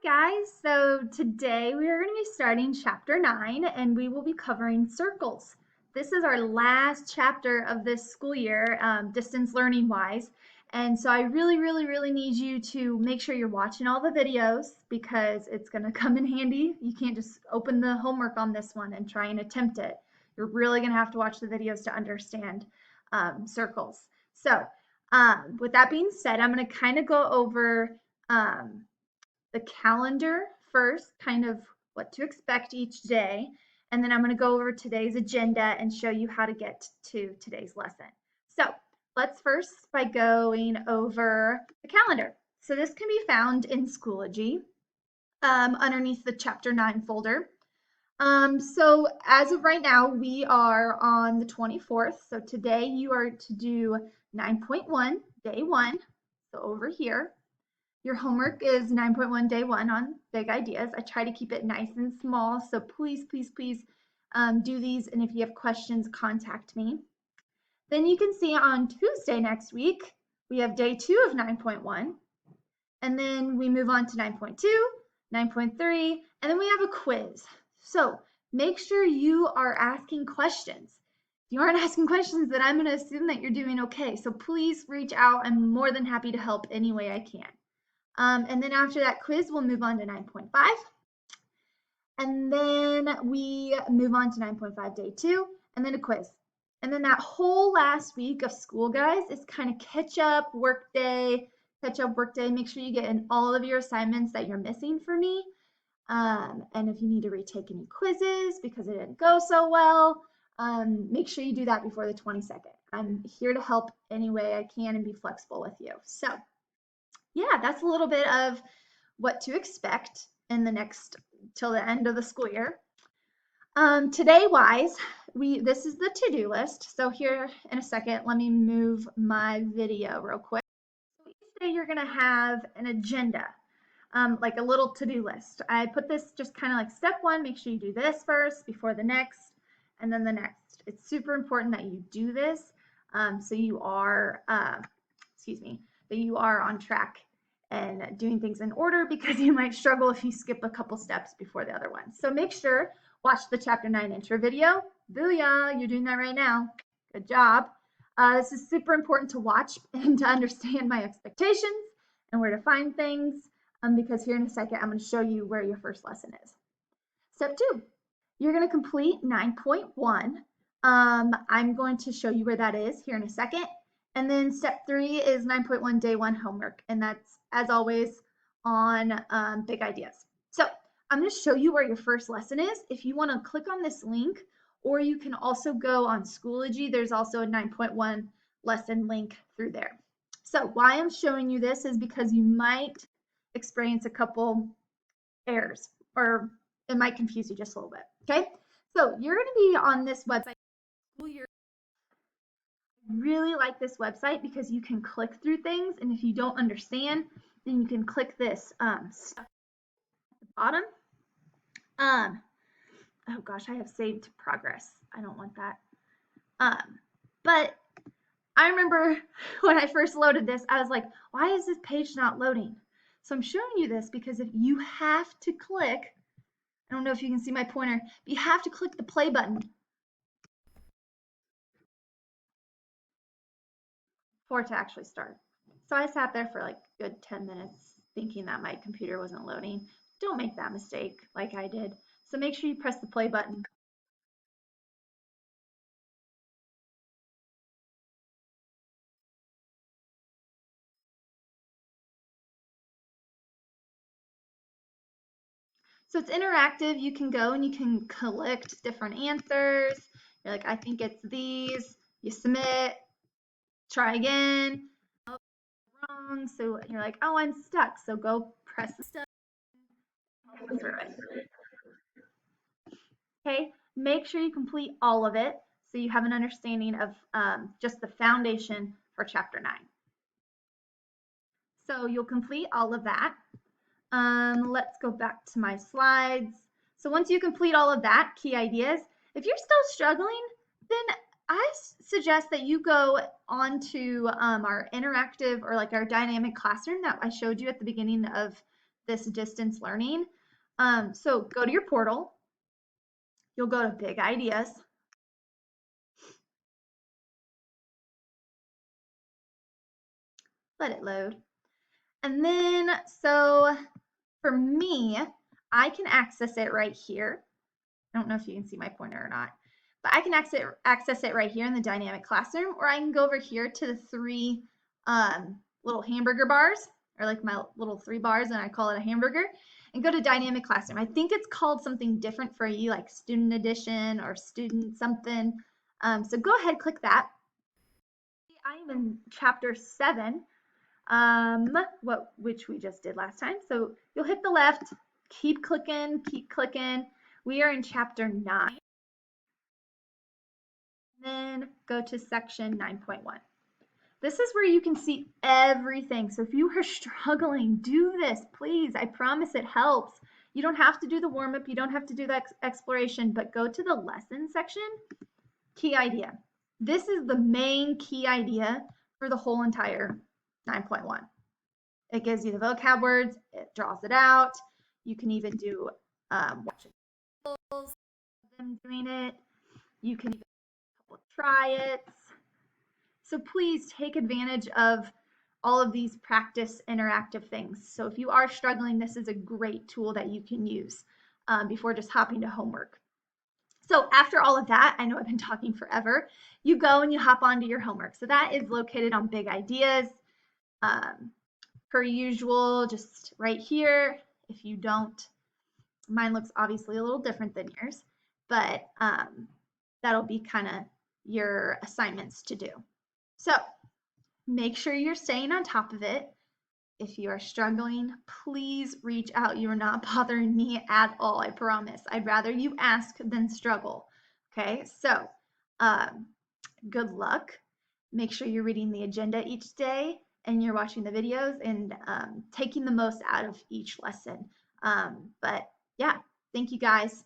guys. So today we are going to be starting chapter 9 and we will be covering circles. This is our last chapter of this school year, distance learning wise. And so I really need you to make sure you're watching all the videos because it's going to come in handy. You can't just open the homework on this one and try and attempt it. You're really going to have to watch the videos to understand circles. So with that being said, I'm going to kind of go over the calendar first, kind of what to expect each day, and then I'm going to go over today's agenda and show you how to get to today's lesson. So let's first by going over the calendar. So this can be found in Schoology underneath the Chapter 9 folder. So as of right now, we are on the 24th. So today you are to do 9.1, day 1. So over here. Your homework is 9.1 day 1 on big ideas. I try to keep it nice and small, so please do these, and if you have questions, contact me. Then you can see on Tuesday next week, we have day 2 of 9.1, and then we move on to 9.2, 9.3, and then we have a quiz. So make sure you are asking questions. If you aren't asking questions, then I'm going to assume that you're doing okay. So please reach out. I'm more than happy to help any way I can. And then after that quiz, we'll move on to 9.5. And then we move on to 9.5 day 2, and then a quiz. And then that whole last week of school, guys, is kind of catch up work day. Make sure you get in all of your assignments that you're missing for me. And if you need to retake any quizzes because it didn't go so well, make sure you do that before the 22nd. I'm here to help any way I can and be flexible with you. So yeah, that's a little bit of what to expect in the next till the end of the school year. Today wise, this is the to-do list. So here in a second, let me move my video real quick. So each day you're gonna have an agenda, like a little to-do list. I put this just kind of like step 1, make sure you do this first before the next, and then the next. It's super important that you do this so you are, that you are on track and doing things in order, because you might struggle if you skip a couple steps before the other one. So make sure, watch the chapter 9 intro video. Booyah, you're doing that right now. Good job. This is super important to watch and to understand my expectations and where to find things, because here in a second, I'm going to show you where your first lesson is. Step 2, you're going to complete 9.1. I'm going to show you where that is here in a second. And then step 3 is 9.1 day 1 homework, and that's, as always, on big ideas. So I'm going to show you where your first lesson is. If you want to click on this link, or you can also go on Schoology. There's also a 9.1 lesson link through there. So why I'm showing you this is because you might experience a couple errors, or it might confuse you just a little bit. Okay, so you're going to be on this website. Really like this website because you can click through things, and if you don't understand, then you can click this stuff at the bottom. Oh gosh, I have saved progress. I don't want that. But I remember when I first loaded this, I was like, why is this page not loading? So I'm showing you this because if you have to click, I don't know if you can see my pointer, but you have to click the play button for it to actually start. So I sat there for like a good 10 minutes thinking that my computer wasn't loading. Don't make that mistake like I did. So make sure you press the play button. So it's interactive. You can go and you can collect different answers. You're like, I think it's these. You submit, try again. Oh, wrong. So you're like, oh, I'm stuck. So go press the stuck. Okay, make sure you complete all of it so you have an understanding of just the foundation for chapter 9. So you'll complete all of that. Let's go back to my slides. So once you complete all of that, key ideas, if you're still struggling, then I suggest that you go onto our interactive or like our dynamic classroom that I showed you at the beginning of this distance learning. So go to your portal. You'll go to Big Ideas. Let it load. And then, so for me, I can access it right here. I don't know if you can see my pointer or not, but I can access it right here in the dynamic classroom, or I can go over here to the three little hamburger bars, or like my little 3 bars, and I call it a hamburger, and go to dynamic classroom. I think it's called something different for you, like student edition or student something. So go ahead, click that. I am in chapter 7, which we just did last time. So you'll hit the left, keep clicking, keep clicking. We are in chapter 9. Then go to section 9.1. This is where you can see everything. So if you are struggling, do this, please. I promise it helps. You don't have to do the warm-up. You don't have to do the exploration, but go to the lesson section. Key idea. This is the main key idea for the whole entire 9.1. It gives you the vocab words. It draws it out. You can even do watching them doing it. You can even do a couple of try-its. So please take advantage of all of these practice interactive things. So if you are struggling, this is a great tool that you can use before just hopping to homework. So after all of that, I know I've been talking forever, you go and you hop onto your homework. So that is located on Big Ideas. Per usual, just right here. If you don't, mine looks obviously a little different than yours, but that'll be kind of your assignments to do. So make sure you're staying on top of it. If you are struggling, please reach out. You are not bothering me at all, I promise. I'd rather you ask than struggle. Okay, so good luck. Make sure you're reading the agenda each day and you're watching the videos and taking the most out of each lesson. But yeah, thank you guys.